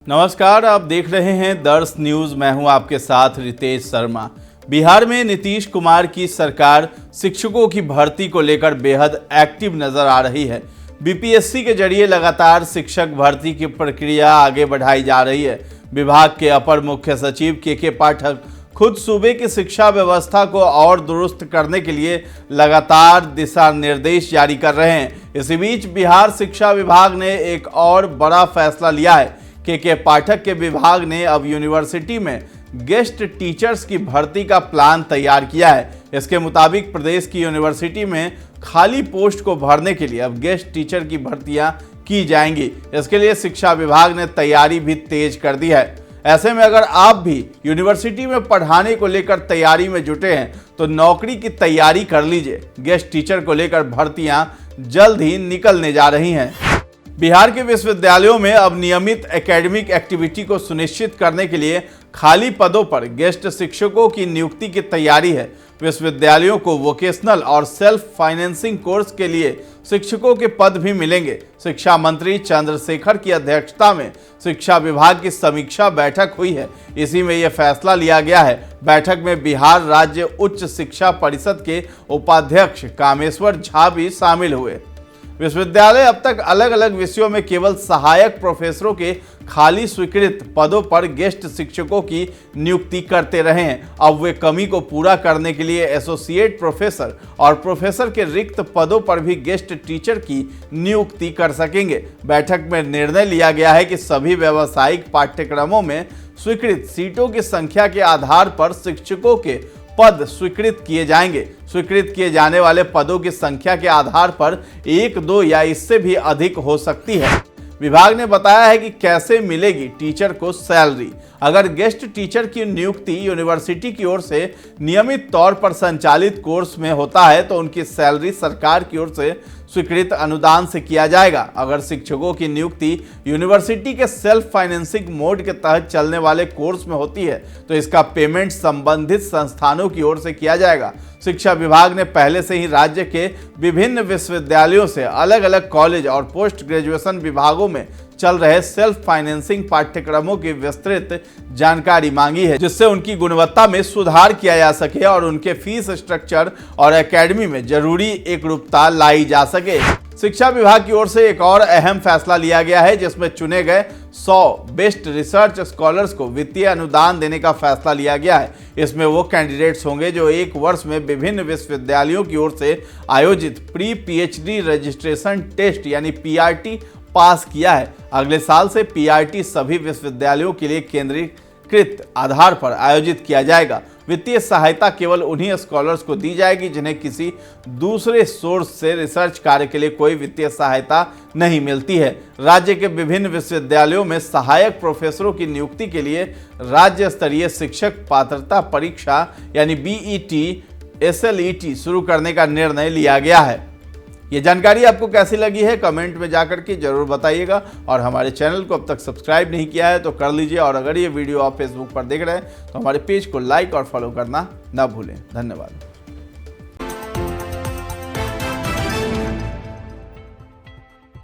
नमस्कार, आप देख रहे हैं दर्श न्यूज। मैं हूं आपके साथ रितेश शर्मा। बिहार में नीतीश कुमार की सरकार शिक्षकों की भर्ती को लेकर बेहद एक्टिव नजर आ रही है। बीपीएससी के जरिए लगातार शिक्षक भर्ती की प्रक्रिया आगे बढ़ाई जा रही है। विभाग के अपर मुख्य सचिव के पाठक खुद सूबे की शिक्षा व्यवस्था को और दुरुस्त करने के लिए लगातार दिशा निर्देश जारी कर रहे हैं। इसी बीच बिहार शिक्षा विभाग ने एक और बड़ा फैसला लिया है। के पाठक के विभाग ने अब यूनिवर्सिटी में गेस्ट टीचर्स की भर्ती का प्लान तैयार किया है। इसके मुताबिक प्रदेश की यूनिवर्सिटी में खाली पोस्ट को भरने के लिए अब गेस्ट टीचर की भर्तियां की जाएंगी। इसके लिए शिक्षा विभाग ने तैयारी भी तेज कर दी है। ऐसे में अगर आप भी यूनिवर्सिटी में पढ़ाने को लेकर तैयारी में जुटे हैं तो नौकरी की तैयारी कर लीजिए। गेस्ट टीचर को लेकर भर्तियां जल्द ही निकलने जा रही हैं। बिहार के विश्वविद्यालयों में अब नियमित एकेडमिक एक्टिविटी को सुनिश्चित करने के लिए खाली पदों पर गेस्ट शिक्षकों की नियुक्ति की तैयारी है। विश्वविद्यालयों को वोकेशनल और सेल्फ फाइनेंसिंग कोर्स के लिए शिक्षकों के पद भी मिलेंगे। शिक्षा मंत्री चंद्रशेखर की अध्यक्षता में शिक्षा विभाग की समीक्षा बैठक हुई है। इसी में यह फैसला लिया गया है। बैठक में बिहार राज्य उच्च शिक्षा परिषद के उपाध्यक्ष कामेश्वर झा भी शामिल हुए। विश्वविद्यालय अब तक अलग अलग विषयों में केवल सहायक प्रोफेसरों के खाली स्वीकृत पदों पर गेस्ट शिक्षकों की नियुक्ति करते रहे हैं। अब वे कमी को पूरा करने के लिए एसोसिएट प्रोफेसर और प्रोफेसर के रिक्त पदों पर भी गेस्ट टीचर की नियुक्ति कर सकेंगे। बैठक में निर्णय लिया गया है कि सभी व्यावसायिक पाठ्यक्रमों में स्वीकृत सीटों की संख्या के आधार पर शिक्षकों के पद स्वीकृत किए जाएंगे। स्वीकृत किए जाने वाले पदों की संख्या के आधार पर 1, 2 या इससे भी अधिक हो सकती है। विभाग ने बताया है कि कैसे मिलेगी टीचर को सैलरी। अगर गेस्ट टीचर की नियुक्ति यूनिवर्सिटी की ओर से नियमित तौर पर संचालित कोर्स में होता है तो उनकी सैलरी सरकार की ओर से स्वीकृत अनुदान से किया जाएगा। अगर शिक्षकों की नियुक्ति यूनिवर्सिटी के सेल्फ फाइनेंसिंग मोड के तहत चलने वाले कोर्स में होती है तो इसका पेमेंट संबंधित संस्थानों की ओर से किया जाएगा। शिक्षा विभाग ने पहले से ही राज्य के विभिन्न विश्वविद्यालयों से अलग अलग कॉलेज और पोस्ट ग्रेजुएशन विभागों में चल रहे सेल्फ फाइनेंसिंग पाठ्यक्रमों की विस्तृत जानकारी मांगी है, जिससे उनकी गुणवत्ता में सुधार किया जा सके और उनके फीस स्ट्रक्चर और एकेडमी में जरूरी एकरूपता लाई जा सके। शिक्षा विभाग की ओर से एक और अहम फैसला लिया गया है, जिसमें चुने गए 100 बेस्ट रिसर्च स्कॉलर्स को वित्तीय अनुदान देने का फैसला लिया गया है। इसमें वो कैंडिडेट्स होंगे जो एक वर्ष में विभिन्न विश्वविद्यालयों की ओर से आयोजित प्री पीएचडी रजिस्ट्रेशन टेस्ट यानी पीआरटी पास किया है। अगले साल से पीआरटी सभी विश्वविद्यालयों के लिए केंद्रीकृत आधार पर आयोजित किया जाएगा। वित्तीय सहायता केवल उन्हीं स्कॉलर्स को दी जाएगी जिन्हें किसी दूसरे सोर्स से रिसर्च कार्य के लिए कोई वित्तीय सहायता नहीं मिलती है। राज्य के विभिन्न विश्वविद्यालयों में सहायक प्रोफेसरों की नियुक्ति के लिए राज्य स्तरीय शिक्षक पात्रता परीक्षा यानी बीईटी एसएलईटी शुरू करने का निर्णय लिया गया है। ये जानकारी आपको कैसी लगी है कमेंट में जाकर के जरूर बताइएगा और हमारे चैनल को अब तक सब्सक्राइब नहीं किया है तो कर लीजिए और अगर ये वीडियो आप फेसबुक पर देख रहे हैं तो हमारे पेज को लाइक और फॉलो करना ना भूलें। धन्यवाद।